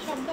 শব্দ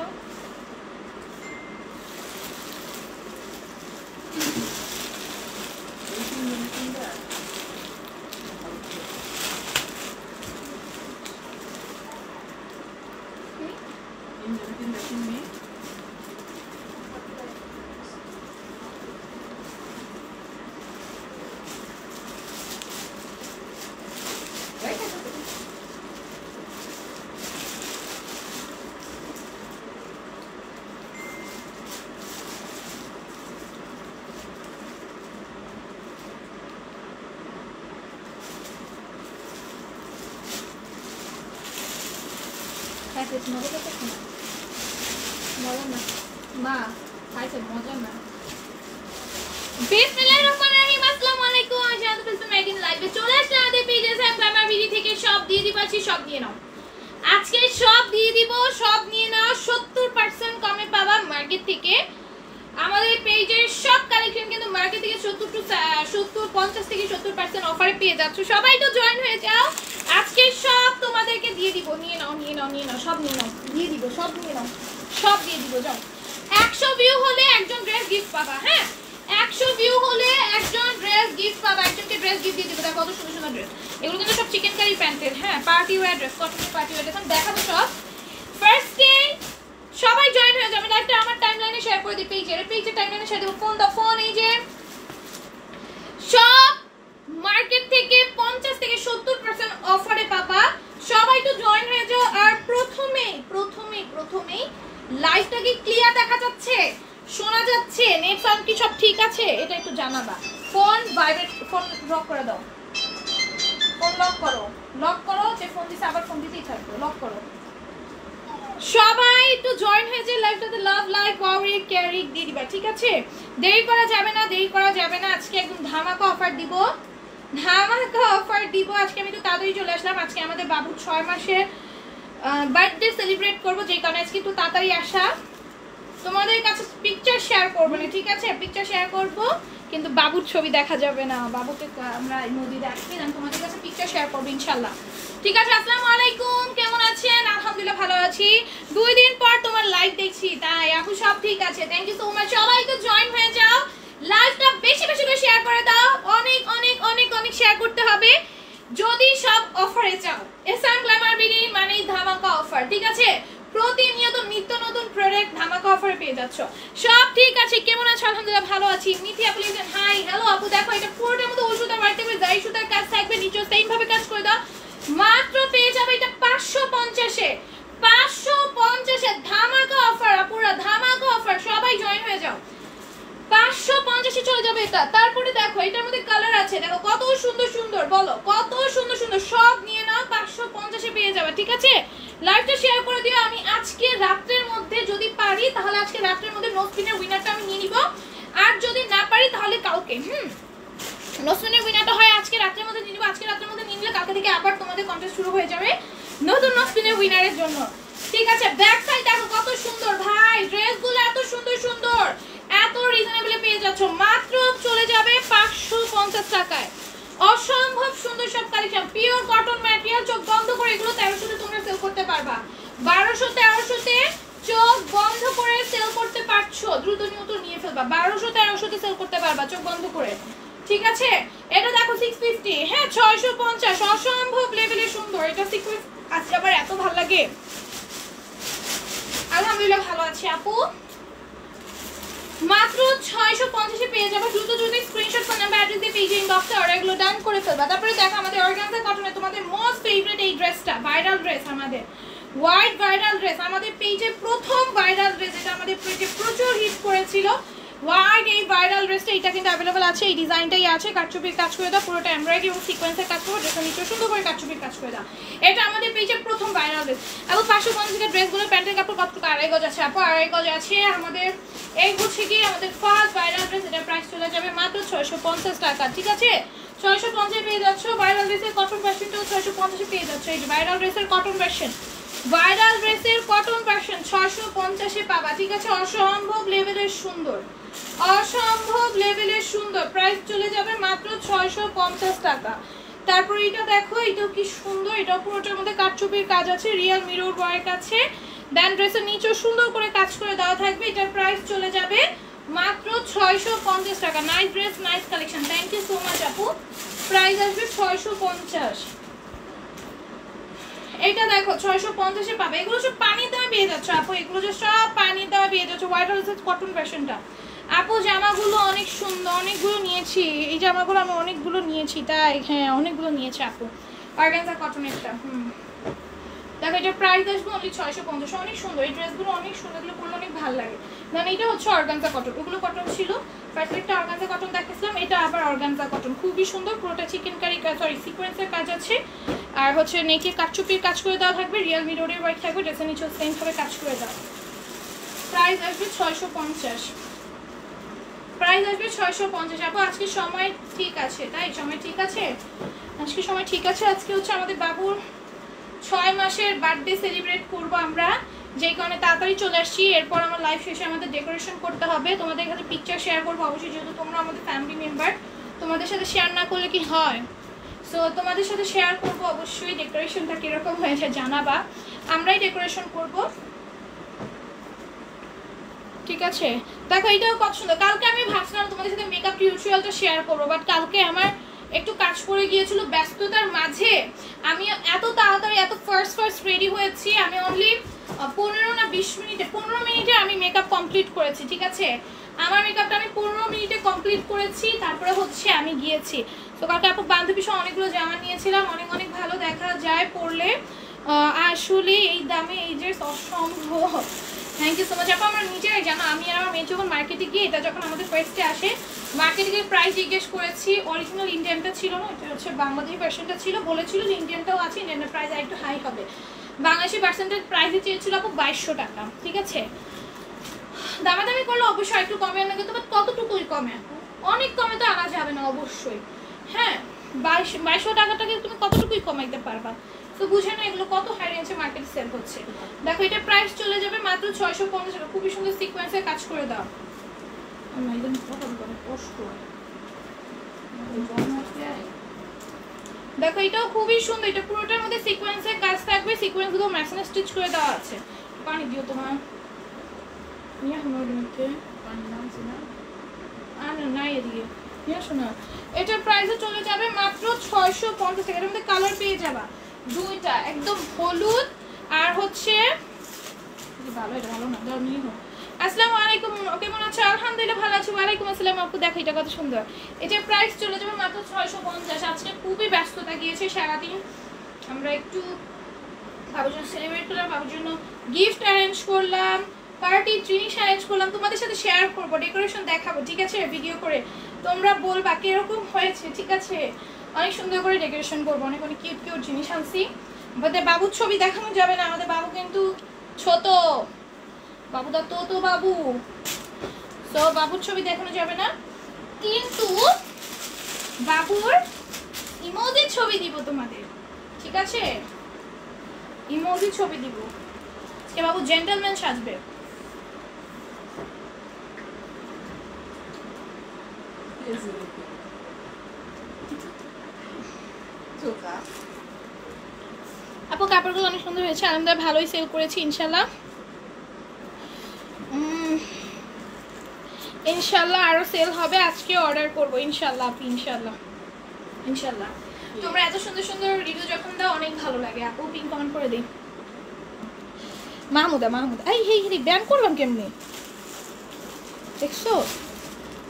আজকে সব দিয়ে দিব, সব নিয়ে নাও 70% কমে পাবা মার্কেট থেকে। আমাদের পেজের সব কালেকশন কিন্তু মার্কেট থেকে 50 থেকে 70% অফারে পেয়ে যাচ্ছ। সবাই তো জয়েন হয়ে যাও, আজকে সব তোমাদেরকে দিয়ে দিব। নিয়ে নাও সব নিয়ে নাও, দিয়ে দিব, সব নিয়ে নাও, সব দিয়ে দিব। যাও 100 ভিউ হলে একজন ড্রেস গিফট পাবা। হ্যাঁ 100 ভিউ হলে একজন ড্রেস গিফট পাবা, একজনকে ড্রেস গিফট দিয়ে দিব। দেখো কত সুন্দর সুন্দর ড্রেস, এগুলো কিন্তু সব চিকেন কারি প্যান্টের। হ্যাঁ পার্টি ওয়্যার ড্রেস, কটনের পার্টি ওয়্যার ড্রেস দেখাবো সব। ফার্স্ট ডে সবাই জয়েন হয়ে যাবে। লাইভটা আমার টাইমলাইনে শেয়ার করে দিই, পেজের টাইমলাইনে শেয়ার দেব। ফোন এই যে সব মার্কেট থেকে 50 থেকে 70% অফারে পাবা। সবাই তো জয়েন হয়ে যাও। আর প্রথমেই লাইভটা কি ক্লিয়ার দেখা যাচ্ছে, শোনা যাচ্ছে, নেট সাউন্ড কি সব ঠিক আছে, এটা একটু জানাবা। ফোন লক করে দাও, ফোন লক করো, যে ফোন দিছে আবার ফোন দিতেই থাকবে, লক করো। সবাই একটু জয়েন হয়ে যে লাইভটাতে লাভ লাইক ওয়ারিক ক্যারিক দিয়ে দিবা, ঠিক আছে? দেরি করা যাবে না, আজকে একদম ধামাকা অফার দিব। আজকে আমি তো তাড়াতাড়ি চলে আসলাম। আজকে আমাদের বাবুর 6 মাসের বার্থডে সেলিব্রেট করবো, যে কারণে আজকে একটু তাড়াতাড়ি আসা। তোমাদের কাছে পিকচার শেয়ার করবো না, ঠিক আছে? পিকচার শেয়ার করবো কিন্তু বাবুর ছবি দেখা যাবে না। বাবুকে আমরা নদী রাখি না, তোমাদের কাছে পিকচার শেয়ার করবো ইনশাল্লাহ, ঠিক আছে? আসসালামু আলাইকুম, কেমন আছেন? আলহামদুলিল্লাহ ভালো আছি। 2 দিন পর তোমার লাইভ দেখছি, তাই আপু সব ঠিক আছে। Thank you so much. সবাই তো জয়েন হয়ে যাও, লাইভটা বেশি করে শেয়ার করে দাও। অনেক শেয়ার করতে হবে যদি সব অফারে চাও। এসএম গ্ল্যামার বিডি মানেই ধামাকা অফার, ঠিক আছে? প্রতিনিয়ত নিত্য নতুন প্রোডাক্ট ধামাকা অফারে পেয়ে যাচ্ছ। সব ঠিক আছে, কেমন আছো? আলহামদুলিল্লাহ ভালো আছি। মিথি আপু লিখেন হাই হ্যালো আপু। দেখো এটা পুরোটার মধ্যে ওষুধ আর মাল্টিপল জারি সুতার কাজ থাকবে, নিচে সেম ভাবে কাজ করে দাও। মাত্র পেয়ে যাবে এটা 550 এ, 550 এ ধামাকা অফার আপুরা, ধামাকা অফার। সবাই জয়েন হয়ে যাও, 550 চলে যাবে এটা। তারপরে দেখো এটার মধ্যে কালার আছে, দেখো কত সুন্দর, বলো কত সুন্দর। সব নিয়ে নাও, 550 পেয়ে যাবে, ঠিক আছে? লাইভটা শেয়ার করে দিও। আমি আজকে রাতের মধ্যে যদি পারি তাহলে আজকে রাতের মধ্যে নো স্পিনের উইনারটা আমি নিয়ে নিব, আর যদি না পারি তাহলে কালকে। নো স্পিনের উইনারটা হয় আজকে রাতের মধ্যে নিয়ে নিব। আজকে রাতের মধ্যে নিয়ে নিলে কালকে থেকে আবার তোমাদের কন্টেস্ট শুরু হয়ে যাবে নতুন নো স্পিনের উইনারের জন্য, ঠিক আছে? ব্যাক সাইড দেখো কত সুন্দর ভাই, ড্রেসগুলো এত সুন্দর, এত রিজনেবলে পেয়ে যাচ্ছ। মাত্র চলে যাবে 550 টাকায়। অসম্ভব সুন্দর সব কালেকশন, পিওর কটন ম্যাটেরিয়াল। চোখ বন্ধ করে এগুলো 1300 তে তোমরা সেল করতে পারবা, 1200-1300 তে চোখ বন্ধ করে সেল করতে পারছো। দ্রুত নিয়ে ফেলবা, 1200-1300 তে সেল করতে পারবা চোখ বন্ধ করে, ঠিক আছে? এটা দেখো 650, হ্যাঁ 650, অসম্ভব লেভেলের সুন্দর। এটা 650 আজকে আবার এত ভালো লাগে। আলহামদুলিল্লাহ ভালো আছি আপু। মাত্র 650 এ পেয়ে যাবে। দ্রুত স্ক্রিনশট করে নাম্বার অ্যাড্রেস দিয়ে পেজে ইনবক্সে অর্ডারগুলো ডান করে ফেলবা। তারপরে দেখো আমাদের অর্গানজা কটনে তোমাদের মোস্ট ফেভারিট এই ড্রেসটা, ভাইরাল ড্রেস, আমাদের হোয়াইট ভাইরাল ড্রেস, আমাদের পেজে প্রথম ভাইরাল ড্রেস। এটা আমাদের পেজে প্রচুর হিট করেছিল হোয়াইট এই ভাইরাল ড্রেসটা। এটা কিন্তু অ্যাভেলেবল আছে, এই ডিজাইনটাই আছে। কাটচুপির কাজ করে দাও, পুরোটা এমব্রয়ডারি এবং সিকোয়েন্সের কাজ করো, ড্রেসটা নিচে সুন্দর করে কাটচুপির কাজ করে দাও। এটা আমাদের পেজে প্রথম ভাইরাল ড্রেস। এবং 550 টাকা ড্রেসগুলো, প্যান্টের কাপড় কত টাকা? 2.5 গজ আছে আপু, 2.5 গজ আছে আমাদের। এই হচ্ছে কি আমাদের ফার্স্ট ভাইরাল ড্রেস। এটা প্রাইস চলে যাবে মাত্র 650 টাকা, ঠিক আছে? 650 পেয়ে যাচ্ছ। ভাইরাল ড্রেসের কটন ভার্সনটাও 650 পেয়ে যাচ্ছ। এই যে ভাইরাল ড্রেসের কটন ভার্সন, 650 পাবা, ঠিক আছে? অসম্ভব লেভেলের সুন্দর, প্রাইস চলে যাবে মাত্র 650 টাকা। তারপর এটা দেখো, এটা কি সুন্দর, এটা পুরোটার মধ্যে কাটচুপির কাজ আছে, রিয়েল মিরর ওয়ার্ক আছে। দেন ড্রেসের নিচেও সুন্দর করে কাজ করে দেওয়া থাকবে। এটার প্রাইস চলে যাবে মাত্র 650 টাকা। Nice dress, nice collection, thank you so much আপু। প্রাইস আসবে 650। এইটা দেখো 650-এ পাবে। এগুলো সব পানি দেওয়া পেয়ে যাচ্ছে আপু, এগুলো যে সব পানি দেওয়া পেয়ে যাচ্ছে। হোয়াইট হাউসের কটন ভার্সনটা আপু, জামাগুলো অনেক সুন্দর, অনেকগুলো নিয়েছি। এই জামাগুলো আমি অনেকগুলো নিয়েছি, তাই হ্যাঁ অনেকগুলো নিয়েছি আপু। অর্গানজা কটনেরটা দেখো, এটার প্রাইস আসবে অনলি 650। অনেক সুন্দর এই ড্রেসগুলো, অনেক সুন্দর, এগুলো পরলে অনেক ভালো লাগে। দেন এটা হচ্ছে অর্গানজা কটন, ওগুলো কটন ছিল। ফার্স্ট একটা অর্গানজা কটন দেখেছিলাম, এটা আবার অর্গানজা কটন, খুবই সুন্দর। পুরোটা চিকেন কারি সিকোয়েন্সের কাজ আছে, আর হচ্ছে নেকে কাটচুপির কাজ করে দেওয়া থাকবে, রিয়েল মিররের ওয়ার্ক থাকবে, ড্রেসের নিচে সেম ভাবে কাজ করে দেওয়া। প্রাইস আসবে 650। প্রাইস আসবে 650 আপু। আজকে সময় ঠিক আছে, তাই সময় ঠিক আছে, আজকে সময় ঠিক আছে। আজকে হচ্ছে আমাদের বাবুর 6 মাসের বার্থডে সেলিব্রেট করব আমরা, যেই কারণে তাড়াতাড়ি চলে আসছি। এরপর আমার লাইভ শেষে আমাদের ডেকোরেশন করতে হবে, তোমাদের সাথে পিকচার শেয়ার করবো অবশ্যই, যেহেতু তোমরা আমাদের ফ্যামিলি মেম্বার। তোমাদের সাথে শেয়ার না করলে কি হয়, সো তোমাদের সাথে শেয়ার করবো অবশ্যই। ডেকোরেশনটা কীরকম হয়েছে জানাবা, আমরাই ডেকোরেশন করব, ঠিক আছে। দেখো এটাও কত সুন্দর। কালকে আমি ভাবছিলাম তোমাদের সাথে মেকআপ টিউটোরিয়ালটা শেয়ার করবো, বাট কালকে আমার একটু কাজ পড়ে গিয়েছিল ব্যস্ততার মাঝে। আমি এত তাড়াতাড়ি এত ফার্স্ট রেডি হয়েছি, আমি অনলি 15 না 20 মিনিটে, 15 মিনিটে আমি মেকআপ কমপ্লিট করেছি, ঠিক আছে। আমার মেকআপটা আমি 15 মিনিটে কমপ্লিট করেছি, তারপরে হচ্ছে আমি গিয়েছি। তো কালকে আপু বান্ধবী সহ অনেকগুলো জামা নিয়েছিলাম, অনেক অনেক ভালো দেখা যায় পরলে। আসলে এই দামে এই ড্রেস অসম্ভব। থ্যাংক ইউ সো মাচ আপু। আমরা নিজেরাই জানো, আমি আর আমার মেয়ে যখন মার্কেটে গিয়ে, এটা যখন আমাদের ফার্স্টে আসে, মার্কেটে গিয়ে প্রাইস জিজ্ঞেস করেছি। অরিজিনাল ইন্ডিয়ানটা ছিল না, এটা হচ্ছে বাংলাদেশি ভার্সনটা ছিল। বলেছিল যে ইন্ডিয়ানটাও আছে, ইন্ডিয়ানের প্রাইস আর একটু হাই হবে। বাংলাদেশি ভার্সনটার প্রাইসে চেয়েছিল আপু 2200 টাকা, ঠিক আছে। দামাদামি করলে অবশ্যই একটু কমে আনা যেত, বাট কতটুকুই কমে, অনেক কমে তো আনা যাবে না অবশ্যই। হ্যাঁ 2200 টাকাটাকে তুমি কতটুকুই কমাইতে পারবা, তো বুঝে না এগুলো কত হাই রেঞ্জে মার্কেটে সেল হচ্ছে। দেখো এটা প্রাইস চলে যাবে মাত্র 650 টাকা। খুবই সুন্দর সিকোয়েন্সে কাজ করে দাও। দেখো এটাও খুবই সুন্দর, এটা পুরোটার মধ্যে সিকোয়েন্সের কাজ থাকবে, সিকোয়েন্সগুলো ম্যাচিং স্টিচ করে দেওয়া আছে। পানি দিও তোমার নাই এদিকে নিয়ে শোনা। এটার প্রাইসে চলে যাবে মাত্র 650 টাকা। এর মধ্যে কালার পেয়ে যাবা দুইটা, একদম হলুদ আর হচ্ছে ভালো, এটা ভালো না দাও নিয়ে। আসসালামু আলাইকুম, কেমন আছো? আলহামদুলিল্লাহ ভালো আছি। ওয়ালাইকুম আসসালাম আপু। দেখো এটা কত সুন্দর। এটার প্রাইস চলে যাবে মাত্র 650। আজকে খুবই ব্যস্ততা গিয়েছে সারাদিন, আমরা একটু বাবুর জন্য সেলিব্রেট করলাম, বাবুর জন্য গিফট অ্যারেঞ্জ করলাম, পার্টি জিনিস অ্যারেঞ্জ করলাম, তোমাদের সাথে শেয়ার করবো, ডেকোরেশন দেখাবো, ঠিক আছে, ভিডিও করে। তোমরা বলবা কিরকম হয়েছে, ঠিক আছে। অনেক সুন্দর করে ডেকোরেশন করবো, অনেক অনেক কিউট কিউট জিনিস আনছি। আমাদের বাবুর ছবি দেখানো যাবে না, আমাদের বাবু কিন্তু ছোট, বাবুদা তো বাবু, তো বাবুর ছবি দেখানো যাবে না, কিন্তু বাবুর ইমোজির ছবি দিব তোমাদের, ঠিক আছে, ইমোজির ছবি দিব। আজকে বাবু জেন্টলম্যান সাজবে। আপু কাপড়গুলো অনেক সুন্দর হয়েছে, আমরা ভালোই সেল করেছি ইনশাল্লাহ। ইনশাল্লাহ আরো সেল হবে, আজকে অর্ডার করবো ইনশাল্লাহ আপু, ইনশাল্লাহ ইনশাল্লাহ। তোমরা এত সুন্দর সুন্দর রিভিউ যখন দাও অনেক ভালো লাগে আপু। পিন কমেন্ট করে দিই। মাহমুদা এই হে হে ব্যান করলাম কেমনি দেখছো,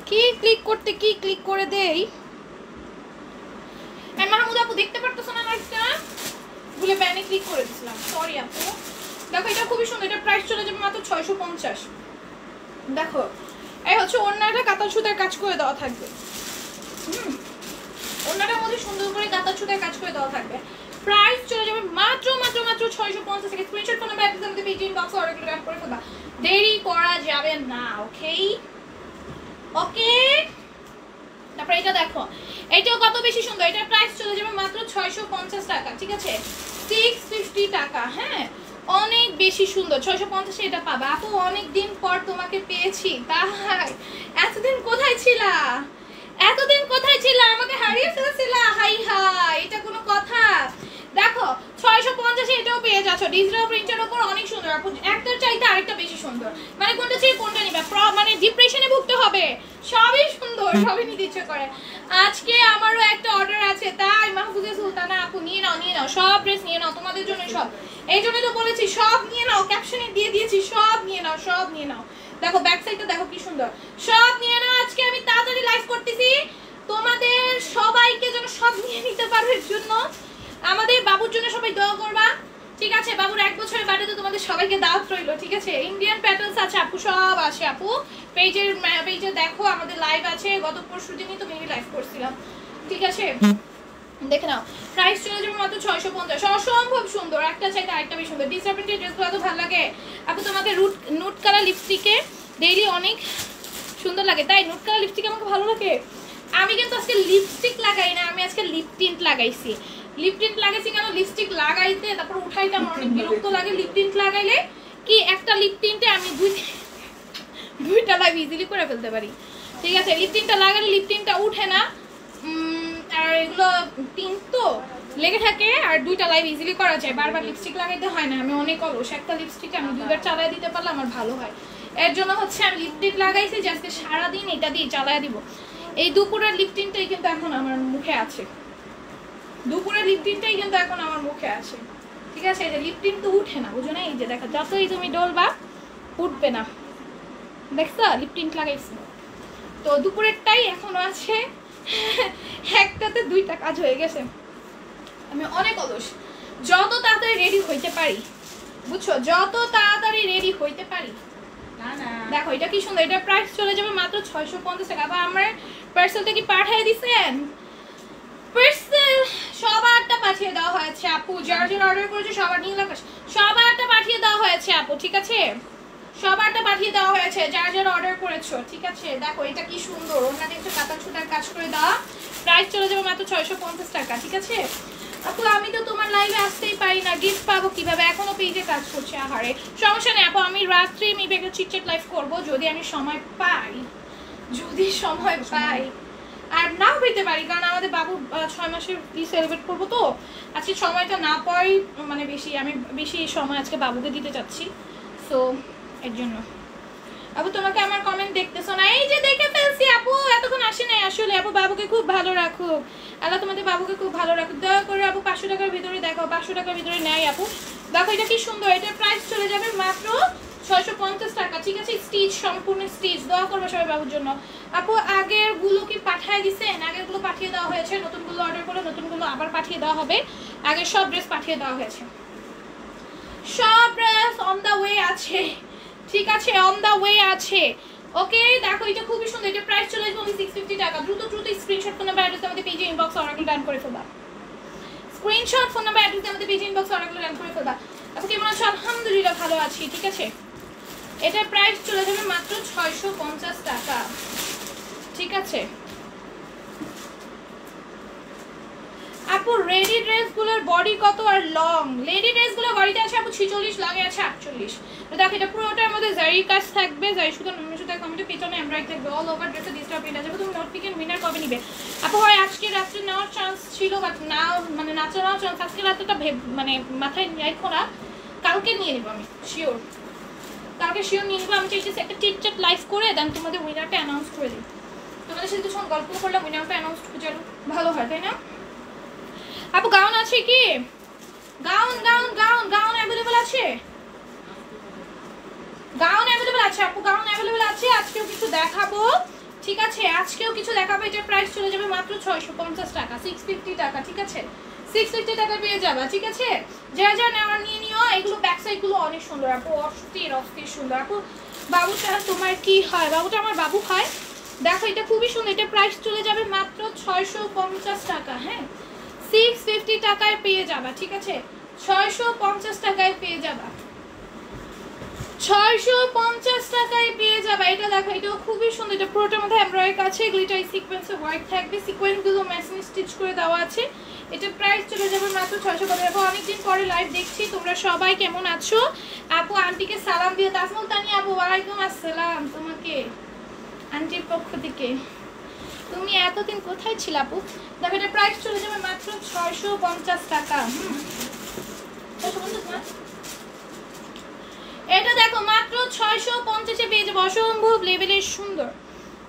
কি ক্লিক করতে কি ক্লিক করে দেই। মাহমুদা আপু দেখতে পারতেছো না লাইভটা, ভুলে ব্যানে ক্লিক করে দিয়েছিলাম, সরি আপু। দেখো এটা খুবই সুন্দর, এটা প্রাইস চলে যাবে মাত্র 650। দেখো এই হচ্ছে ওড়নাটা কাতার সুতার কাজ করে দেওয়া থাকবে, ওড়নাটার মধ্যে সুন্দর করে কাতার সুতার কাজ করে দেওয়া থাকবে। প্রাইস চলে যাবে মাত্র 650 থেকে। স্ক্রিনশট করে নাম্বার আমাদের পেজ ইনবক্স অর্ডার করে অ্যাড করে ফেলবা, দেরি করা যাবে না, ওকে ওকে। তারপর এটা দেখো, এটাও কত বেশি সুন্দর, এটার প্রাইস চলে যাবে মাত্র 650 টাকা, ঠিক আছে, 650 টাকা। হ্যাঁ অনেক বেশি সুন্দর, 650 এটা পাবে আপু। অনেক দিন পর তোমাকে পেয়েছি, তাই এতদিন কোথায় ছিলা, এতদিন কোথায় ছিলা, আমাকে হারিয়ে ফেলেছিলা, হাই হাই, এটা কোনো কথা। দেখো 650 এটাও পেয়ে যাচ্ছ ডিজিটাল প্রিন্টের উপর, অনেক সুন্দর আপু, একটার চাইতে আরেকটা বেশি সুন্দর, মানে কোনটা চাই কোনটা নিবে, মানে ডিপ্রেশনে ভুগতে হবে, সবই সুন্দর, সবই নিতে ইচ্ছে করে। আজকে আমারও একটা অর্ডার আছে, তাই মাহফুজা সুলতানা আপু নিয়ে নাও, সব ড্রেস নিয়ে নাও, তোমাদের জন্য সব, এই জন্যই তো বলেছি সব নিয়ে নাও, ক্যাপশনে দিয়ে দিয়েছি সব নিয়ে নাও। দেখো ব্যাক সাইডটা দেখো কি সুন্দর, সব নিয়ে নাও। আজকে আমি তাড়াতাড়ি লাইভ করতেছি তোমাদের সবাইকে যেন সব নিয়ে নিতে পারো, এর জন্য আমাদের বাবুর জন্য সবাই দোয়া করবা, ঠিক আছে? বাবুর 1 বছরের বার্থডে তো তোমাদের সবাইকে দাওয়াত রইলো, ঠিক আছে? ইন্ডিয়ান প্যাটার্নস আছে আপু, সব আছে আপু, পেজে দেখো আমাদের লাইভ আছে, গত পরশু দিনই তো মেবি লাইভ করছিলাম, ঠিক আছে? দেখে নাও, প্রাইস চলে যাবে মাত্র 650, অসম্ভব সুন্দর, একটা চাইতে আরেকটা বেশি সুন্দর। ডিসঅ্যাপয়েন্টেড ড্রেসগুলো তো ভালো লাগে আপু, তোমাকে নুট কালার লিপস্টিকে ডেইলি অনেক সুন্দর লাগে, তাই নুট কালার লিপস্টিক আমাকে ভালো লাগে। আমি কিন্তু আজকে লিপস্টিক লাগাই না, আমি আজকে লিপ টিন্ট লাগাইছি। লিপ টিন্ট লাগাইছি কেন, লিপস্টিক লাগাইতে তারপর উঠাইতে আমার অনেক বিরক্ত লাগে। লিপ টিন্ট লাগাইলে কি একটা লিপ টিন্টে আমি দুইটা লাইভ ইজিলি করে ফেলতে পারি, ঠিক আছে? লিপ টিন্টটা লাগালে লিপ টিন্টটা উঠে না, আর এগুলো টিন্ট তো লেগে থাকে, আর দুইটা লাইভ ইজিলি করা যায়, বারবার লিপস্টিক লাগাইতে হয় না। আমি অনেক অলস, একটা লিপস্টিক আমি 2বার চালাই দিতে পারলে আমার ভালো হয়, এর জন্য হচ্ছে আমি লিপ টিন্ট লাগাইছি যে আজকে সারাদিন এটা দিয়ে চালাই দিব। এই দুপুরের লিপ টিন্টটাই কিন্তু এখন আমার মুখে আছে, ঠিক আছে? এই যে লিপ টিন্ট তো উঠে না, বুঝো না? এই যে দেখো যতই তুমি ডলবা উঠবে না, দেখছো লিপ টিন্ট লাগাইছি। তো দুপুরেরটাই এখনো আছে, একটাতে 2টা কাজ হয়ে গেছে। আমি অনেক অলস, যত তাড়াতাড়ি রেডি হইতে পারি, বুঝছো, যত তাড়াতাড়ি রেডি হইতে পারি। দেখো এটা কি সুন্দর, এটা প্রাইস চলে যাবে মাত্র 650 টাকা। আবার আমার পার্সেলটা কি পাঠিয়ে দিছেন? পার্সেল সবারটা পাঠিয়ে দেওয়া হয়েছে আপু, যারা অর্ডার করেছে সবার নীল আকাশ, সবারটা পাঠিয়ে দেওয়া হয়েছে আপু, ঠিক আছে? সবারটা পাঠিয়ে দেওয়া হয়েছে যারা অর্ডার করেছো, ঠিক আছে? দেখো এটা কি সুন্দর, ওনাদের একটু কাটা ছুটার কাজ করে দেওয়া, প্রাইস চলে যাবে মাত্র 650 টাকা, ঠিক আছে? আপু আমি তো তোমার লাইভে আসতেই পারি না, গিফট পাবো কিভাবে? এখনো পেজে কাজ করছে, আহারে। সমস্যা নেই আপু, আমি রাত্রে মেবি একটা চিটচ্যাট লাইভ করবো যদি আমি সময় পাই, আর নাও পেতে পারি, কারণ আমাদের বাবু 6 মাসের সেলিব্রেট করবো, তো আজকে সময়টা না পাই, মানে আমি বেশি সময় আজকে বাবুকে দিতে চাচ্ছি, সো এর জন্য। আপু তোমাকে আমার কমেন্ট দেখতেছো না? এই যে দেখে ফেলছি আপু, এতক্ষণ আসে নাই আসলে। আপু বাবুকে খুব ভালো রাখুক, আল্লাহ তোমাদের বাবুকে খুব ভালো রাখুক, দয়া করে আপু 500 টাকার ভিতরে দেখো, 500 টাকার ভিতরে নেয় আপু। দেখো এটা কি সুন্দর, এটার প্রাইস চলে যাবে মাত্র 650 টাকা, ঠিক আছে? স্টিচ, সম্পূর্ণ স্টিচ, দোয়া করবে সবাই বাবুর জন্য। আপু আগের গুলো কি পাঠিয়ে দিছেন? আগের গুলো পাঠিয়ে দেওয়া হয়েছে, নতুনগুলো অর্ডার করে নতুনগুলো আবার পাঠিয়ে দেওয়া হবে। আগের সব ড্রেস পাঠিয়ে দেওয়া হয়েছে, সব ড্রেস অন দা ওয়ে আছে, ঠিক আছে? অন দা ওয়ে আছে, ওকে? দেখো এটা খুবই সুন্দর, এটা প্রাইস চলে আসবে 650 টাকা। দ্রুত স্ক্রিনশট ফোন নাম্বার অ্যাড্রেস আমাদের পেজে ইনবক্স অর্ডার ডান করে ফেলবা, স্ক্রিনশট ফোন নাম্বার অ্যাড্রেস আমাদের পেজে ইনবক্স অর্ডার ডান করে ফেলবা। আপু কেমন আছো? আলহামদুলিল্লাহ ভালো আছি, ঠিক আছে? এটার প্রাইস চলে যাবে মাত্র 650 টাকা, ঠিক আছে? আপু রেডি ড্রেসগুলোর বডি কত আর লং? লেডি ড্রেসগুলো বডিতে আছে আপু 46, লংয়ে আছে 48। তো দেখো এটা পুরোটার মধ্যে জারি কাজ থাকবে, জারি সুতো কমিটি পেছনে এমব্রয়ডারি থাকবে, অল ওভার ড্রেসে ডিজিটাল প্রিন্ট আছে। তুমি নোট পিকেন উইনার কবে নিবে আপু? হয় আজকে রাত্রে নেওয়ার চান্স ছিল, বাট না মানে নাচে নেওয়ার চান্স আজকে রাত্রেটা মানে মাথায় রাখো না, কালকে নিয়ে নিবো আমি শিওর, কালকে শিওর নিয়ে নিবো। আমি চাইছি একটা চিটচ্যাট লাইভ করে দেন তোমাদের উইনারটা অ্যানাউন্স করে দিই, তোমাদের সাথে যখন গল্প করলাম উইনারটা অ্যানাউন্স করে ভালো হয়, তাই না? আপু গাউন আছে কি? গাউন অ্যাভেলেবল আছে, আপু গাউন অ্যাভেলেবল আছে। আজকেও কিছু দেখাবো, ঠিক আছে? আজকেও কিছু দেখাবো, এটার প্রাইস চলে যাবে মাত্র 650 টাকা, 650 টাকা, ঠিক আছে? 650 টাকা পেয়ে যাবা, ঠিক আছে? যা নেওয়ার নিয়ে নিও। এগুলো ব্যাক সাইড গুলো অনেক সুন্দর আপু, অস্থির সুন্দর আপু। বাবুটা তোমার কি হয়? বাবুটা আমার বাবু হয়। দেখো এটা খুবই সুন্দর, এটা প্রাইস চলে যাবে মাত্র 650 টাকা, হ্যাঁ 650 টাকায় পেয়ে যাবা, ঠিক আছে? 650 টাকায় পেয়ে যাবা, 650 টাকায় পেয়ে যাবা। এটা দেখো এটাও খুবই সুন্দর, এটা পুরোটার মধ্যে এমব্রয়ডারি আছে, গ্লিটার সিকোয়েন্সে ওয়ার্ক থাকবে, সিকোয়েন্স গুলো মেশিন স্টিচ করে দেওয়া আছে। এটা প্রাইস চলে যাবে মাত্র 650 টাকা। অনেকদিন পরে লাইভ দেখছি, তোমরা সবাই কেমন আছো? আপু আন্টিকে সালাম দিয়ে, তাজমুল তানি আপু ওয়ালাইকুম আসসালাম, তোমাকে আন্টির পক্ষ থেকে তুমি এতদিন কোথায় ছিল আপু? দেখো এটা প্রাইস চলে যাবে মাত্র 650 টাকা। 650 না, এটা দেখো মাত্র 650 এ পেয়ে যাবো। অসম্ভব লেভেলের সুন্দর,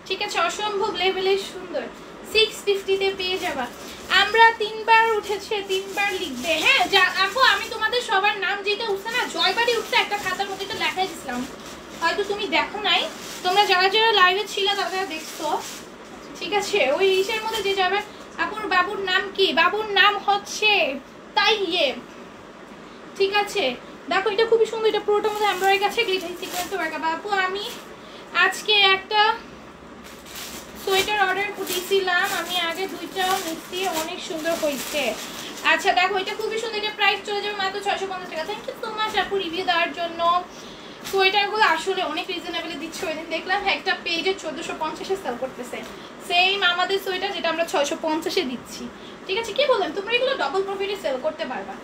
ঠিক আছে, অসম্ভব লেভেলের সুন্দর। 650 তে পেয়ে যাবা। আমরা 3 বার উঠেছে, 3 বার লিখবে। হ্যাঁ আপু আমি তোমাদের সবার নাম যেটা উঠছে না, জয়বাড়ি উঠছে একটা খাতার মধ্যে, এটা লেখাই দিছিলাম, হয়তো তুমি দেখো নাই। তোমরা যারা যারা লাইভে ছিল তারা দেখছো, ঠিক আছে। ওই ইসের মধ্যে যে যাবে। আপুর বাবুর নাম কি? বাবুর নাম হচ্ছে তাইয়েব, ঠিক আছে। দেখো এটা খুবই সুন্দর, এটা পুরোটার মধ্যে এমব্রয়ডারি আছে, গ্লিটার সিকোয়েন্স ওয়ার্ক। বাবু আমি আজকে একটা সোয়েটার অর্ডার দিয়েছিলাম, আমি আগে 2টাও নিচ্ছি, অনেক সুন্দর হয়েছে। আচ্ছা দেখো এটা খুবই সুন্দর, এটা প্রাইস চলে যাবে মাত্র 650 টাকা। থ্যাংক ইউ সো মাচ আপু রিভিউ দেওয়ার জন্য। সোয়েটারগুলো আসলে অনেক রিজনেবলে দিচ্ছে। ওই দিন দেখলাম একটা পেজে 1450-এ সেল করতেছে, সেম আমাদের সোয়েটার যেটা আমরা 650-এ দিচ্ছি, ঠিক আছে। কি বললাম, তোমরা এগুলো ডবল প্রফিটে সেল করতে পারবা,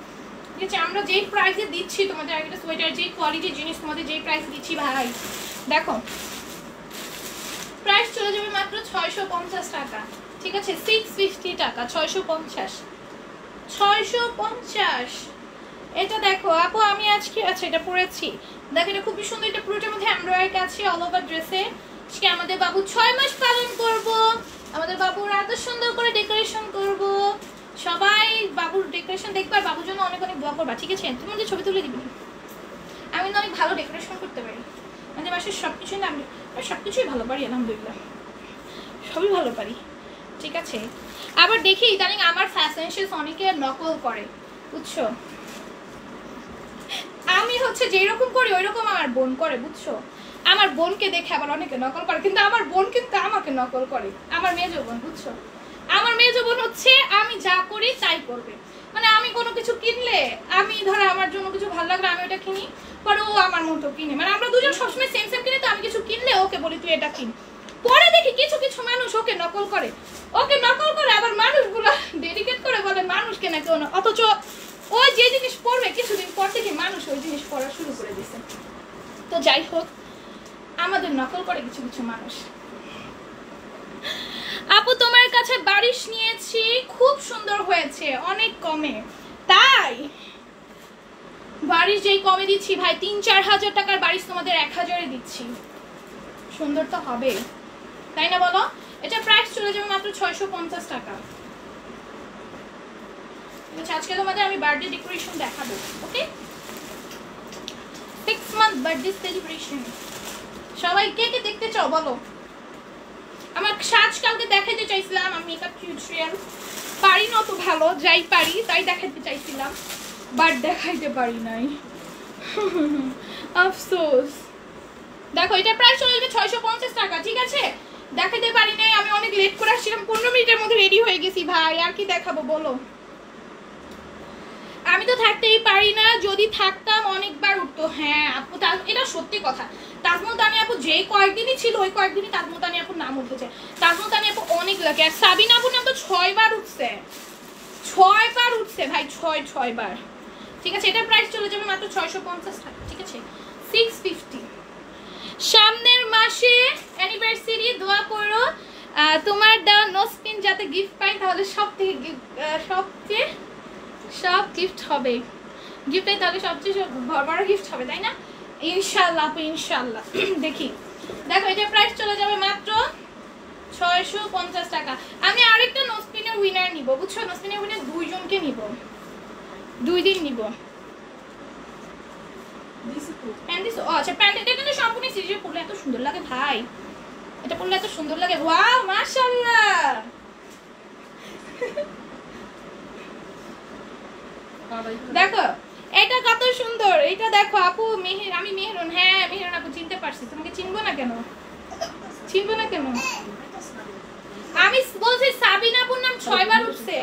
ঠিক আছে। আমরা যেই প্রাইসে দিচ্ছি তোমাদের একটা সোয়েটার, যেই কোয়ালিটির জিনিস তোমাদের যেই প্রাইসে দিচ্ছি ভাই, দেখো প্রাইস চলে যাবে মাত্র 650 টাকা, ঠিক আছে। 650 টাকা, 650। এটা দেখো আপু আমি আজকে, আচ্ছা এটা পরেছি, দেখো এটা খুবই সুন্দর, এটা পুরোটার মধ্যে এমব্রয়ডারি আছে অল ওভার ড্রেসে। আজকে আমাদের বাবু 6 মাস পালন করব, আমাদের বাবুর এত সুন্দর করে ডেকোরেশন করব। সবাই বাবুর ডেকোরেশন দেখবা, বাবুর জন্য অনেক অনেক দোয়া করবা, ঠিক আছে। তুমি যে ছবি তুলে দিবি, আমি তো অনেক ভালো ডেকোরেশন করতে পারি, আমাদের বাসায় সবকিছুই না, আমি সবকিছুই ভালো পারি আলহামদুলিল্লাহ, সবই ভালো পারি, ঠিক আছে। আবার দেখি ইদানিং আমার ফ্যাশন শেষ অনেকে নকল করে, বুঝছো। আমি হচ্ছে যেরকম করি ওইরকম আমার বোন করে, বুঝছো। আমার বোনকে দেখে আবার অনেকে নকল করে, কিন্তু আমার বোন কিন্তু আমাকে নকল করে, আমার মেজো বোন, বুঝছো। আমার মেজো বোন হচ্ছে আমি যা করি তাই করবে, মানে আমি কোনো কিছু কিনলে, আমি ধরো আমার জন্য কিছু ভালো লাগলে আমি ওটা কিনি, পরে ও আমার মতো কিনে, মানে আমরা দুজন সবসময় সেম সেম কিনি। তো আমি কিছু কিনলে ওকে বলি তুই এটা কিন, পরে দেখি কিছু কিছু মানুষ ওকে নকল করে, আবার মানুষগুলো ডেডিকেট করে বলে মানুষ কেনা কেউ না, অথচ ওই যে জিনিস পড়বে কিছুদিন পর থেকে মানুষ ওই জিনিস পড়া শুরু করে দিছে। তো যাই হোক, আমাদের নকল করে কিছু কিছু মানুষ। আপু তোমার কাছে বারিশ নিয়েছি, খুব সুন্দর হয়েছে, অনেক কমে। তাই বারিশ যেই কমে দিচ্ছি ভাই, 3-4 হাজার টাকার বারিশ তোমাদের 1000-এ দিচ্ছি, সুন্দর তো হবে, তাই না বলো। এটা প্রাইস চলে যাবে মাত্র 650 টাকা, ঠিক আছে। আজকে তোমাদের আমি বার্থডে ডেকোরেশন দেখাবো, ওকে। 6 মান্থ বার্থডে সেলিব্রেশন। সবাই কে কে দেখতে চাও বলো। আমার সাজ কালকে দেখাইতে চাইছিলাম, আমি মেকআপ টিউটোরিয়াল পারি না তো ভালো, যাই পারি তাই দেখাইতে চাইছিলাম, বাট দেখাইতে পারি নাই, আফসোস। দেখো এটা প্রাইস চলে যাবে 650 টাকা, ঠিক আছে। দেখাইতে পারি নাই, আমি অনেক লেট করে আসছিলাম, 15 মিনিটের মধ্যে রেডি হয়ে গেছি ভাই, আর কি দেখাবো বলো। আমি তো থাকতেই পারি না, যদি থাকতাম অনেকবার উঠতো। হ্যাঁ আপু এটা সত্যি কথা, তাজমুলতানি আপু যেই কয়েকদিনই ছিল ওই কয়েকদিনই তাজমুলতানি আপুর নাম উঠেছে। তাজমুলতানি আপু অনেক লাগে, আর সাবিনা আপুর নাম তো 6 বার উঠছে, 6 বার উঠছে ভাই, 6 বার, ঠিক আছে। এটার প্রাইস চলে যাবে মাত্র 650 টাকা, ঠিক আছে। 650। সামনের মাসে অ্যানিভার্সারি, দোয়া করো তোমার দেওয়া নোসপিন যাতে গিফট পাই, তাহলে সবচেয়ে সব গিফট হবে, গিফটে তাহলে সবচেয়ে বড় গিফট হবে, তাই না। ইনশাআল্লাহ আপু ইনশাআল্লাহ। দেখি দেখো এটা প্রাইস চলে যাবে মাত্র 650 টাকা। আমি আরেকটা নোসপিনের উইনার নিব, বুঝছো। নোসপিনের উইনার 2 জনকে নিব, 2 দিন নিব। আচ্ছা প্যান্ট, এটা কিন্তু সম্পূর্ণ সিরিজে পরলে এত সুন্দর লাগে ভাই, এটা পরলে এত সুন্দর লাগে, ওয়াও মাশাআল্লাহ। দেখো এটা কত সুন্দর, এটা দেখো আপু আমি মেহেরুন, হ্যাঁ মেহেরুন আপু চিনতে পারছি, তোমাকে চিনবো না কেন, চিনবো না কেন। আমি বলছি সাবিনা আপুর নাম 6 বার উঠছে,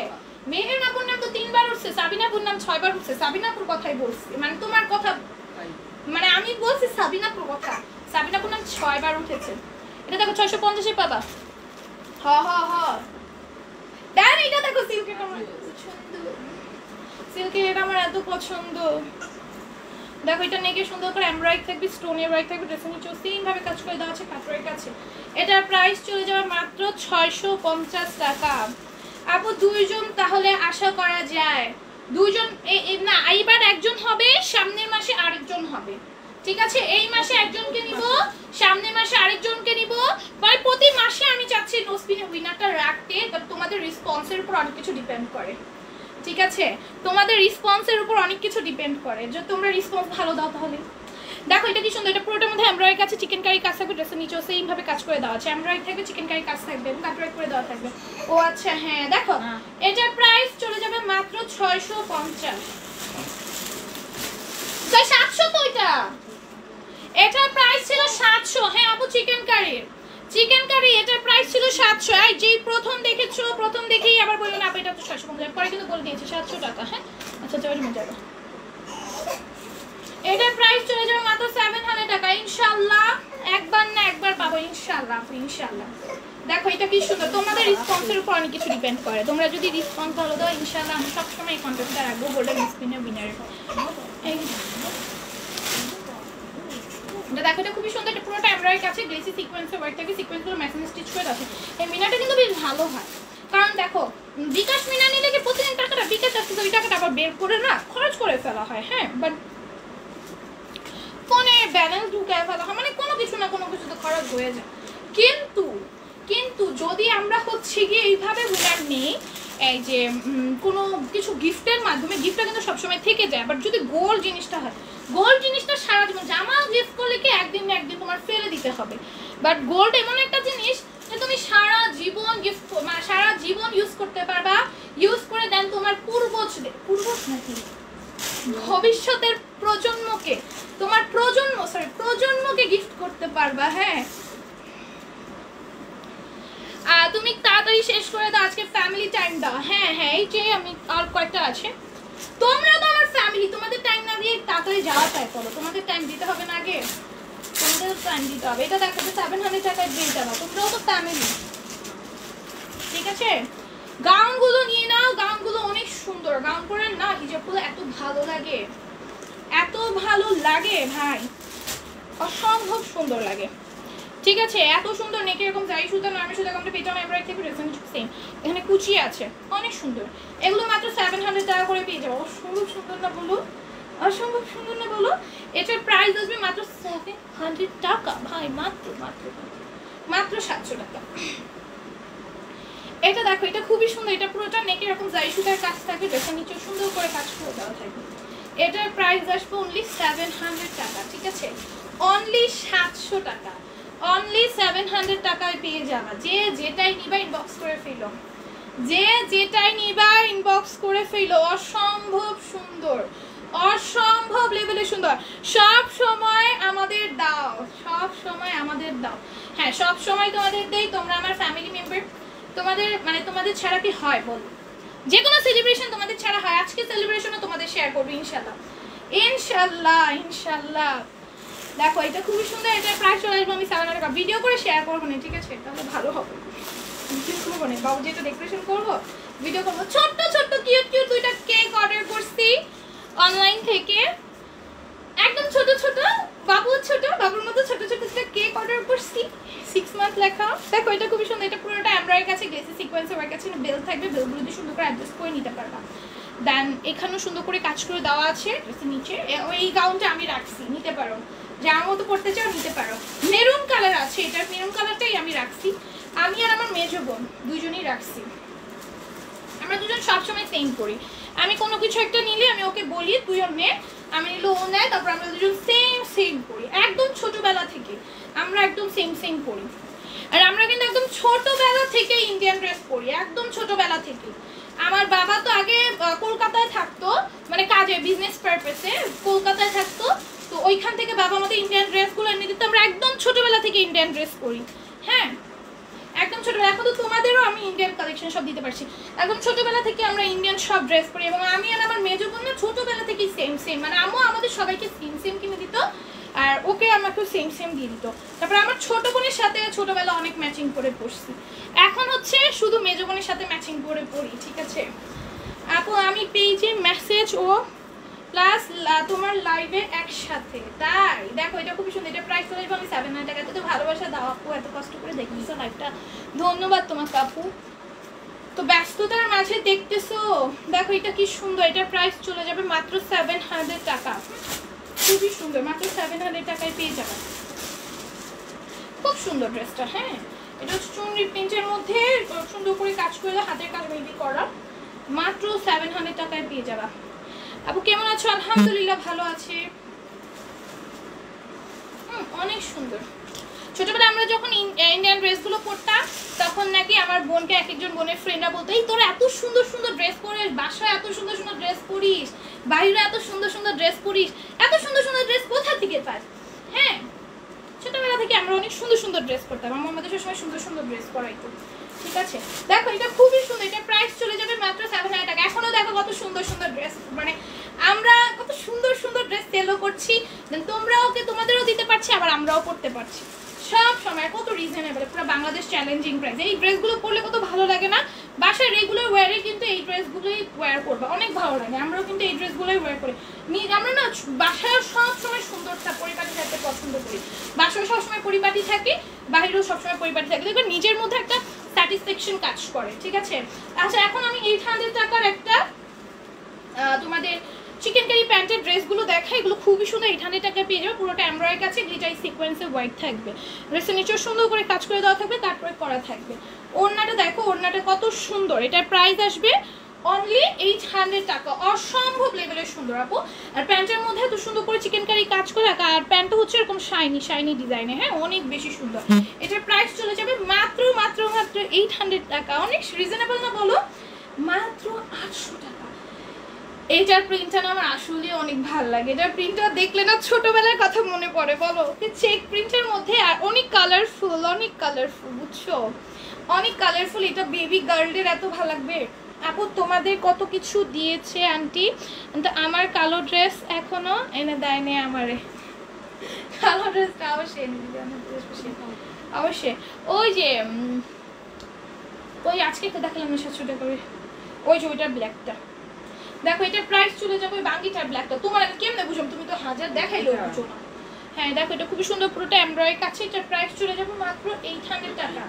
মেহেরুন আপুর নাম তো 3 বার উঠছে, সাবিনা আপুর নাম 6 বার উঠছে। সাবিনা আপুর কথাই বলছি, মানে তোমার কথা, মানে আমি বলছি সাবিনা আপুর কথা, সাবিনা আপুর নাম 6 বার উঠেছে। এটা দেখো 650-এ পাবা। হ দেন এটা দেখো সিল্কের, আমার পছন্দ, সিল্কের এটা আমার এত পছন্দ, দেখো এটা নেকে সুন্দর করে এমব্রয়ডারি থাকবে, স্টোনের ওয়ার্ক থাকবে, ড্রেসের নিচেও সেম ভাবে কাজ করে দেওয়া আছে কাটওয়ার্ক আছে। এটার প্রাইস চলে যাবে মাত্র 650 টাকা। আপু দুইজন তাহলে আশা করা যায়, দুইজন না এইবার একজন হবে, সামনের মাসে আরেকজন হবে, ঠিক আছে? এই মাসে একজনকে নিব, সামনের মাসে আরেকজনকে নিব, মানে প্রতি মাসে আমি চাচ্ছি নোসপিনের উইনারটা রাখতে, বাট তোমাদের রেসপন্সের উপর অনেক কিছু ডিপেন্ড করে, ঠিক আছে? তোমাদের রেসপন্সের উপর অনেক কিছু ডিপেন্ড করে, যদি তোমরা রেসপন্স ভালো দাও তাহলে। দেখো এটা কি সুন্দর, এটা পুরোটার মধ্যে এমব্রয়ডারি কাছে চিকেন কারি কাজ থাকবে, ড্রেসের নিচেও সেম ভাবে কাজ করে দেওয়া আছে, এমব্রয়ডারি থাকবে, চিকেন কারি কাজ থাকবে এবং কাটওয়ার্ক করে দেওয়া থাকবে। ও আচ্ছা হ্যাঁ, দেখো এটার প্রাইস চলে যাবে মাত্র 650। 700 তো এটার প্রাইস ছিল 700। হ্যাঁ আপু চিকেন কারি এটার প্রাইস ছিল 700। এই যে প্রথম দেখেছো, প্রথম দেখেই আবার বললো না আপু এটা তো 650, পরে কিন্তু বলে দিয়েছি 700 টাকা। হ্যাঁ আচ্ছা চলো যাবো, এটার প্রাইস চলে যাবে মাত্র 700 টাকা ইনশাআল্লাহ। একবার না একবার পাবো ইনশাআল্লাহ আপু, ইনশাআল্লাহ। দেখো এটা কি সুন্দর, তোমাদের রেসপন্সের উপর অনেক কিছু ডিপেন্ড করে, তোমরা যদি রেসপন্স ভালো দাও ইনশাআল্লাহ আমি সবসময় এই কন্টেন্টটা রাখবো গোল্ডেন স্পিনের উইনারে। দেখো এটা খুবই সুন্দর, এটা পুরোটা এমব্রয়ডারি আছে, গ্লেসি সিকোয়েন্সের ওয়ার্ক থাকে, সিকোয়েন্সগুলো ম্যাচিং স্টিচ করে আছে। এই মিনাটা কিন্তু বেশ ভালো হয়, কারণ দেখো বিকাশ মিনা নিলে কি প্রতিদিন টাকাটা বিকাশ আসছে, ওই টাকাটা আবার বের করে না খরচ করে ফেলা হয়। হ্যাঁ বাট ফোনে ব্যালেন্স ঢুকায় ফেলা হয়, মানে কোনো কিছু না কোনো কিছু তো খরচ হয়ে যায়। কিন্তু যদি আমরা হচ্ছে গিয়ে এইভাবে উইনার নেই, এই যে কোনো কিছু গিফটের মাধ্যমে, গিফটটা কিন্তু সবসময় থেকে যায়, বাট যদি গোল্ড জিনিসটা হয়, গোল্ড জিনিসটা সারা জীবন, জামা গিফট করলে কি একদিন না একদিন তোমার ফেলে দিতে হবে, বাট গোল্ড এমন একটা জিনিস যে তুমি সারা জীবন গিফট, মানে সারা জীবন ইউজ করতে পারবা, ইউজ করে দেন তোমার পূর্বজ নাকি ভবিষ্যতের প্রজন্মকে, তোমার প্রজন্মকে গিফট করতে পারবা। হ্যাঁ তুমি তাড়াতাড়ি শেষ করে দাও, আজকে ফ্যামিলি টাইম দাও। হ্যাঁ এই যে আমি আর কয়েকটা আছে, তোমরা তো আমার ফ্যামিলি, তোমাদের টাইম না দিয়ে তাড়াতাড়ি যাওয়া ট্রাই করো, তোমাদের টাইম দিতে হবে না আগে, তোমাদের টাইম দিতে হবে। এটা দেখাতে 700 টাকায় দিয়ে যাবা, তোমরাও তো ফ্যামিলি, ঠিক আছে? গাউনগুলো নিয়ে নাও, গাউনগুলো অনেক সুন্দর, গাউন পরে না হিজাবগুলো এত ভালো লাগে, এত ভালো লাগে ভাই, অসম্ভব সুন্দর লাগে, ঠিক আছে? এত সুন্দর নেকে এরকম যাই সুতা নরমাল সুতা কমপ্লিট পেজামা এমব্রয়ডারি থেকে ড্রেসের সেম, এখানে কুচি আছে, অনেক সুন্দর। এগুলো মাত্র 700 টাকা করে পেয়ে যাবো। অসম্ভব সুন্দর না বলো, অসম্ভব সুন্দর না বলো? এটার প্রাইস আসবে মাত্র 700 টাকা ভাই, মাত্র 700 টাকা। এটা দেখো এটা খুবই সুন্দর, এটা পুরোটা নেকে এরকম যাই সুতার কাজ থাকে, ড্রেসের নিচে সুন্দর করে কাজ করে দেওয়া থাকবে। এটার প্রাইস আসবে অনলি 700 টাকা, ঠিক আছে? অনলি 700 টাকা, অনলি 700 টাকায় পেয়ে যাবা। যে যেটাই নিবা ইনবক্স করে ফেলো, যে যেটাই নিবা ইনবক্স করে ফেলো। অসম্ভব সুন্দর, অসম্ভব লেভেলে সুন্দর। সব সময় আমাদের দাও, সব সময় আমাদের দাও। হ্যাঁ সব সময় তোমাদের দেই, তোমরা আমার ফ্যামিলি মেম্বার, তোমাদের মানে তোমাদের ছাড়া কি হয় বল? যে কোনো সেলিব্রেশন তোমাদের ছাড়া হয়, আজকে সেলিব্রেশনও তোমাদের শেয়ার করবো ইনশাল্লাহ, ইনশাল্লাহ ইনশাল্লাহ। দেখো এটা খুবই সুন্দর, এটার প্রাইস চলে আসবে আমি 700 টাকা। ভিডিও করে শেয়ার করবো না, ঠিক আছে? তাহলে ভালো হবে, করবো না বাবু যেটা ডেকোরেশন করবো, ভিডিও করবো। ছোট্ট ছোট্ট কিউট কিউট দুইটা কেক অর্ডার করছি অনলাইন থেকে, একদম ছোট ছোট, বাবুর মতো ছোট ছোট কেক অর্ডার করছি, 6 মান্থ লেখা। দেখো এটা খুবই সুন্দর, এটা পুরোটা এমব্রয়ডারি কাছে, গ্লেসি সিকোয়েন্সের ওয়ার্ক আছে, বেল থাকবে, বেলগুলো দিয়ে সুন্দর করে অ্যাডজাস্ট করে নিতে পারবা। দেন এখানেও সুন্দর করে কাজ করে দেওয়া আছে ড্রেসের নিচে। এই গাউনটা আমি রাখছি, নিতে পারো, যার মতো পড়তে চাও নিতে পারো। মেরুন কালার আছে, এটার মেরুন কালারটাই আমি রাখছি, আমি আর আমার মেজো বোন দুইজনই রাখছি। আমরা দুজন সবসময় সেম করি, আমি কোনো কিছু একটা নিলে আমি ওকে বলি তুই ওর নে, আমি নিলে ও নেয়, তারপর আমরা দুজন সেম করি, একদম ছোটবেলা থেকে আমরা একদম সেম করি। আর আমরা কিন্তু একদম ছোটবেলা থেকে ইন্ডিয়ান ড্রেস পরি, একদম ছোটবেলা থেকে। আমার বাবা তো আগে কলকাতায় থাকতো, মানে কাজে বিজনেস পারপাসে কলকাতায় থাকতো, তো ওইখান থেকে বাবা আমাদের ইন্ডিয়ান ড্রেসগুলো এনে দিত, আমরা একদম ছোটবেলা থেকে ইন্ডিয়ান ড্রেস পরি। হ্যাঁ একদম ছোটবেলা, এখন তো তোমাদেরও আমি ইন্ডিয়ান কালেকশন সব দিতে পারছি, একদম ছোটবেলা থেকে আমরা ইন্ডিয়ান সব ড্রেস পরি। এবং আমি আর আমার মেজো বোন না ছোটবেলা থেকেই সেম, মানে আম্মু আমাদের সবাইকে সেম কিনে দিত, আর ওকে আমাকেও সেম দিয়ে দিত। তারপর আমার ছোট বোনের সাথে ছোটবেলা অনেক ম্যাচিং করে পরছি, এখন হচ্ছে শুধু মেজো বোনের সাথে ম্যাচিং করে পরি, ঠিক আছে? আপু আমি পেজে মেসেজ ও প্লাস তোমার লাইভে একসাথে। তাই দেখো এটা খুবই সুন্দর, এটা প্রাইস চলে যাবে আমি 700 টাকা। তো ভালোবাসা দাও আপু, এত কষ্ট করে দেখতেছো লাইভটা, ধন্যবাদ তোমাকে আপু। তো ব্যস্ততার মাঝে দেখতেছো, দেখো এটা কি সুন্দর, এটা প্রাইস চলে যাবে মাত্র 700 টাকা। খুবই সুন্দর, মাত্র 700 টাকায় পেয়ে যাবে। খুব সুন্দর ড্রেসটা। হ্যাঁ এটা হচ্ছে চুনরি প্রিন্টের মধ্যে সুন্দর করে কাজ করে হাতের কাজ মেহেদি করা, মাত্র 700 টাকায় পেয়ে যাবা। আপু কেমন আছো? আলহামদুলিল্লাহ ভালো আছে। অনেক সুন্দর। ছোটবেলায় আমরা যখন ইন্ডিয়ান ড্রেসগুলো পরতাম তখন নাকি আমার বোনকে এক একজন বোনের ফ্রেন্ডরা বলতো, এই তোরা এত সুন্দর সুন্দর ড্রেস পরিস, বাসায় এত সুন্দর সুন্দর ড্রেস পরিস, বাইরে এত সুন্দর সুন্দর ড্রেস পরিস, এত সুন্দর সুন্দর ড্রেস কোথা থেকে পাস? হ্যাঁ ছোটবেলা থেকে আমরা অনেক সুন্দর সুন্দর ড্রেস পরতাম, আমার আমাদের সবসময় সুন্দর সুন্দর ড্রেস পরাইতো। ঠিক আছে দেখো এটা খুবই সুন্দর, এটা প্রাইস চলে যাবে মাত্র 700 টাকা। এখনো দেখো কত সুন্দর সুন্দর ড্রেস, মানে আমরা কত সুন্দর সুন্দর ড্রেস সেলও করছি, তোমরাও তোমাদেরও দিতে পারছি, আবার আমরাও পড়তে পারছি সব সময়। কত রিজনেবল, পুরো বাংলাদেশ চ্যালেঞ্জিং প্রাইস। এই ড্রেসগুলো পরলে কত ভালো লাগে না? বাসায় রেগুলার ওয়্যারে কিন্তু এই ড্রেসগুলোই ওয়্যার করবে, অনেক ভালো লাগে। আমরাও কিন্তু এই ড্রেসগুলোই ওয়্যার করি। আমরা না বাসায় সব সময় সুন্দরতা পরিপাটি থাকতে পছন্দ করি, বাসায় সবসময় পরিপাটি থাকি, বাইরেও সবসময় পরিপাটি থাকি, দেখবে নিজের মধ্যে একটা স্যাটিসফ্যাকশন কাজ করে। ঠিক আছে আচ্ছা এখন আমি 800 টাকার একটা তোমাদের চিকেন কারি প্যান্টের ড্রেসগুলো দেখাই, এগুলো খুবই সুন্দর, 800 টাকায় পেয়ে যাবে। পুরোটা এমব্রয়ডারি কাছে গ্লিটার সিকোয়েন্সে হোয়াইট থাকবে, ড্রেসের নিচে সুন্দর করে কাজ করে দেওয়া থাকবে, তারপরে করা থাকবে। ওড়নাটা দেখো, ওড়নাটা কত সুন্দর, এটার প্রাইস আসবে অনলি 800 টাকা। অসম্ভব লেভেলের সুন্দর আপু। আর প্যান্টের মধ্যে এত সুন্দর করে চিকেন কারি কাজ করে রাখা, আর প্যান্টটা হচ্ছে এরকম শাইনি শাইনি ডিজাইনে। হ্যাঁ অনেক বেশি সুন্দর। এটার প্রাইস চলে যাবে মাত্র মাত্র মাত্র 800 টাকা। অনেক রিজনেবল না বলো? মাত্র 800 টাকা। এইটার প্রিন্টটা না আমার আসলে অনেক ভালো লাগে, এটার প্রিন্টটা দেখলে না ছোটবেলার কথা মনে পড়ে। বলো চেক প্রিন্টের মধ্যে আর অনেক কালারফুল, অনেক কালারফুল, বুঝছো? অনেক কালারফুল। এটা বেবি গার্লদের এত ভালো লাগবে। আপু তোমাদের কত কিছু দিয়েছে আন্টি, কিন্তু আমার কালো ড্রেস এখনো এনে দেয়নি আমারে। কালো ড্রেসটা অবশ্যই এনে দিবে, অবশ্যই। ওই যে ওই আজকে তো দেখলাম 700 টাকা করে, ওই যে ওইটার ব্ল্যাকটা দেখো, এটার প্রাইস চলে যাবে বাঙ্গিটার ব্ল্যাকটা। তোমার আমি কেমনে বুঝলাম, তুমি তো হাজার দেখাইলো বুঝো না। হ্যাঁ দেখো এটা খুবই সুন্দর, পুরোটা এমব্রয়ডারি কাছে, এটার প্রাইস চলে যাবে মাত্র 800 টাকা।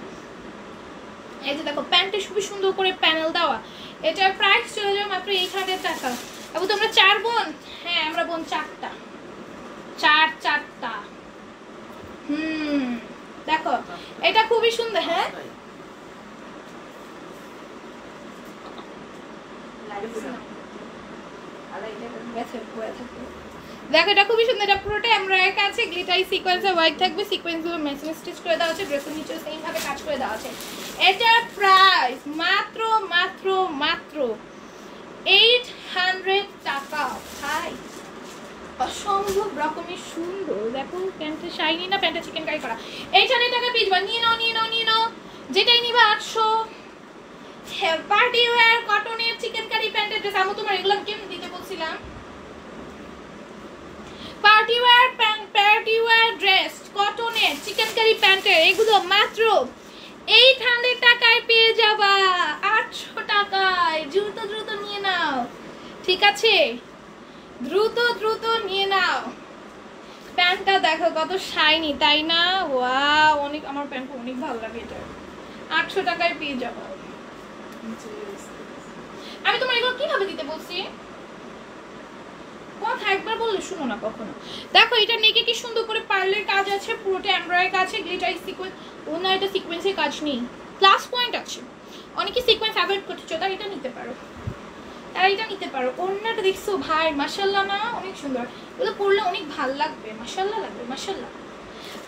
এই যে দেখো প্যান্টে খুবই সুন্দর করে প্যানেল দেওয়া, এটার প্রাইস চলে যাবে মাত্র 800 টাকা। আপু তোমরা 4 বোন? হ্যাঁ আমরা বোন 4টা, 4টা। দেখো এটা খুবই সুন্দর। হ্যাঁ দেখো এটা খুবই সুন্দর, এটা পুরোটা এমব্রয়ডারি আছে, গ্লিটারি সিকোয়েন্সে হোয়াইট থাকবে, সিকোয়েন্সগুলো মেশিন স্টিচ করে দেওয়া আছে, ড্রেসের নিচে সেম ভাবে কাজ করে দেওয়া আছে। এটার প্রাইস মাত্র মাত্র মাত্র 800 টাকা। ভাই অসম্ভব রকমের সুন্দর। দেখো প্যান্টে শাইনি না, প্যান্টে চিকেন কারি করা। 800 টাকা পিস। নিয়ে নাও নিয়ে নাও নিয়ে নাও, যেটাই নিবা 800। পার্টি ওয়্যার কটনের চিকেন কারি প্যান্টের ড্রেস। আমি তোমার এগুলো কেমন দিতে বলছিলাম? পার্টি ওয়্যার ড্রেস কটনের চিকেন কারি প্যান্টের, এগুলো মাত্র 800 টাকায় পেয়ে যাবা। 800 টাকায়। দ্রুত দ্রুত নিয়ে নাও, ঠিক আছে? দ্রুত দ্রুত নিয়ে নাও। প্যান্টটা দেখো কত শাইনি, তাই না? ওয়াও অনেক, আমার প্যান্টটা অনেক ভালো লাগে। এটা 800 টাকায় পেয়ে যাবা। আমি তোমার এগুলো কিভাবে দিতে বলছি? কথা একবার বললে শুনো না কখনো। দেখো এটা নেকে কি সুন্দর করে পার্লের কাজ আছে, পুরোটা এমব্রয়ডারি কাজ আছে, গ্লিটারি সিকোয়েন্স। ওনা এটা সিকোয়েন্সের কাজ নেই, প্লাস পয়েন্ট আছে। অনেকে সিকোয়েন্স অ্যাভয়েড করছো, তার এটা নিতে পারো, তারা এটা নিতে পারো। ওনাটা দেখছো ভাই মাশাআল্লাহ না, অনেক সুন্দর। এগুলো পরলে অনেক ভালো লাগবে, মাশাআল্লাহ লাগবে, মাশাআল্লাহ।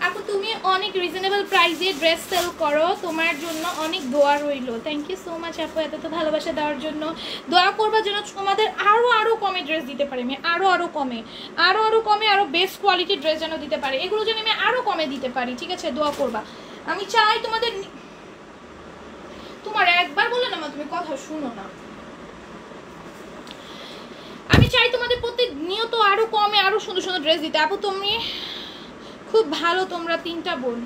আপু তুমি অনেক রিজনেবল প্রাইসে ড্রেস সেল করো, তোমার জন্য অনেক দোয়া রইল। থ্যাংক ইউ সো মাচ আপু, এত তো ভালোবাসা দেওয়ার জন্য। দোয়া করবার জন্য তোমাদের আরও কমে ড্রেস দিতে পারি আমি, আরও কমে, আরও বেস্ট কোয়ালিটির ড্রেস যেন দিতে পারি, এগুলো যেন আমি আরও কমে দিতে পারি। ঠিক আছে দোয়া করবা। আমি চাই তোমাদের, তোমার একবার বললে না তুমি কথা শুনো না। আমি চাই তোমাদের প্রতিনিয়ত আরও কমে আরও সুন্দর সুন্দর ড্রেস দিতে। আপু তুমি খুব ভালো, তোমরা 3টা বোন।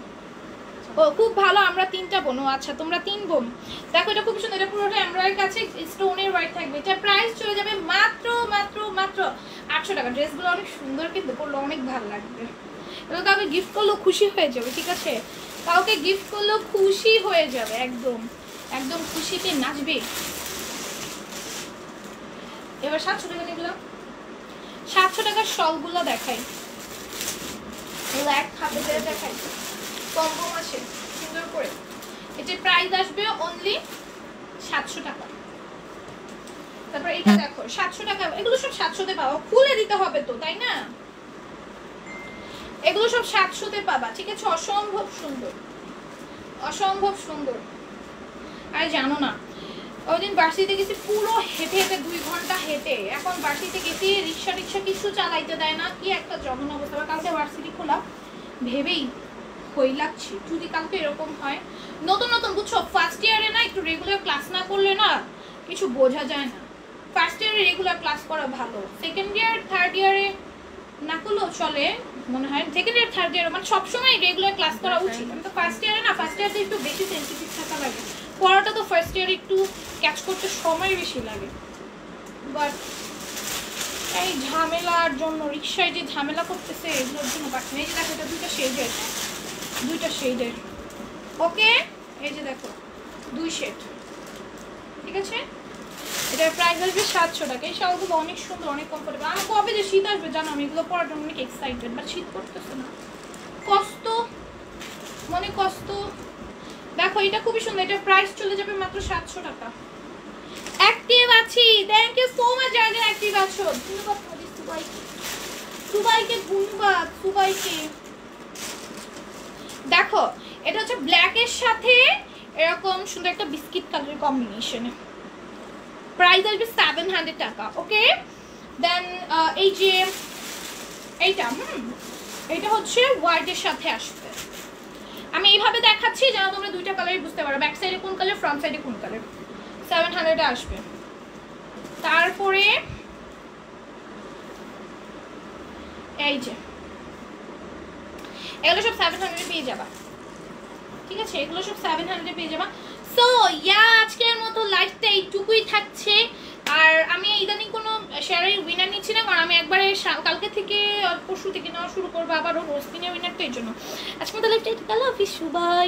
ও খুব ভালো, আমরা 3টা বোন। আচ্ছা তোমরা 3 বোন। দেখো এটা খুব সুন্দর, এটা পুরোটা এমব্রয়ডারি কাছে স্টোনের ওয়ার্ক থাকবে। এটা প্রাইস চলে যাবে মাত্র মাত্র মাত্র 800 টাকা। ড্রেসগুলো অনেক সুন্দর, কিন্তু পরলে অনেক ভালো লাগবে। এগুলো কাউকে গিফট করলেও খুশি হয়ে যাবে, ঠিক আছে? কাউকে গিফট করলেও খুশি হয়ে যাবে, একদম একদম খুশিতে নাচবে। এবার 700 টাকা নিলাম। 700 টাকার শলগুলো দেখাই, এগুলো এক হাতে ধরে দেখাই, কম কম আছে সুন্দর করে। এটার প্রাইস আসবে অনলি 700 টাকা। তারপর এটা দেখো 700 টাকা, এগুলো সব 700 তে পাবো। খুলে দিতে হবে তো, তাই না? এগুলো সব 700 তে পাবা, ঠিক আছে? অসম্ভব সুন্দর, অসম্ভব সুন্দর। আর জানো না, ওইদিন বার্ষিতে গেছি পুরো হেঁটে হেঁটে 2 ঘন্টা হেঁটে। এখন বার্ষিতে গেছি, রিক্সা টিক্সা কিছু চালাইতে দেয় না, কি একটা জঘন্য অবস্থা। কালকে ভার্সিটি খোলা ভেবেই হই লাগছে, যদি কালকে এরকম হয়। নতুন নতুন বুঝছো, ফার্স্ট ইয়ারে না একটু রেগুলার ক্লাস না করলে না কিছু বোঝা যায় না। ফার্স্ট ইয়ারে রেগুলার ক্লাস করা ভালো, সেকেন্ড ইয়ার থার্ড ইয়ারে না করলেও চলে মনে হয়। সেকেন্ড ইয়ার থার্ড ইয়ার মানে সবসময় রেগুলার ক্লাস করা উচিত। আমি তো ফার্স্ট ইয়ারে না, ফার্স্ট ইয়ারে একটু বেশি সেন্সিটিভ থাকা লাগে। পড়াটা তো ফার্স্ট ইয়ারে একটু ক্যাচ করতে সময় বেশি লাগে, বাট এই ঝামেলার জন্য, রিক্সায় যে ঝামেলা করতেছে এগুলোর জন্য পাচ্ছি না। এই যে দেখো এটা 2টা শেডের, 2টা শেডের, ওকে? এই যে দেখো 2 শেড, ঠিক আছে? এটার প্রাইস আসবে 700 টাকা। এই শালগুলো অনেক সুন্দর, অনেক কমফোর্টেবল। আমার কবে যে শীত আসবে জানো, আমি এগুলো পরার জন্য অনেক এক্সাইটেড, বাট শীত করতেছে না, কষ্ট মনে কষ্ট। দেখো এটা খুবই সুন্দর, এটার প্রাইস চলে যাবে মাত্র 700 টাকা। অ্যাক্টিভ আছি, থ্যাংক ইউ সো মাচ যারা যারা অ্যাক্টিভ আছো। ধন্যবাদ সুবাইকে, ধন্যবাদ সুবাইকে। দেখো এটা হচ্ছে ব্ল্যাকের সাথে এরকম সুন্দর একটা বিস্কিট কালারের কম্বিনেশনে। প্রাইস আসবে 700 টাকা, ওকে? দেন এই যে এইটা, এইটা হচ্ছে হোয়াইটের সাথে আসবে। আমি এইভাবে দেখাচ্ছি যেন তোমরা 2টা কালারই বুঝতে পারো, ব্যাক সাইডে কোন কালার, ফ্রন্ট সাইডে কোন কালার। 700 আসবে। তারপরে এই যে এগুলো সব 700 পেয়ে যাবা, ঠিক আছে? এগুলো সব 700 পেয়ে যাবা। সো ইয়া আজকের মতো লাইফটা এইটুকুই থাকছে। আর আমি ইদানিং কোনো শেয়ারের উইনার নিচ্ছি না, কারণ আমি একবারে কালকে থেকে পরশু থেকে নেওয়া শুরু করবো আবারও রোজ দিনের উইনারটা। এই জন্য আজকের মতো লাইফটা এইটুকু। আল্লাহ হাফিজ, বাই।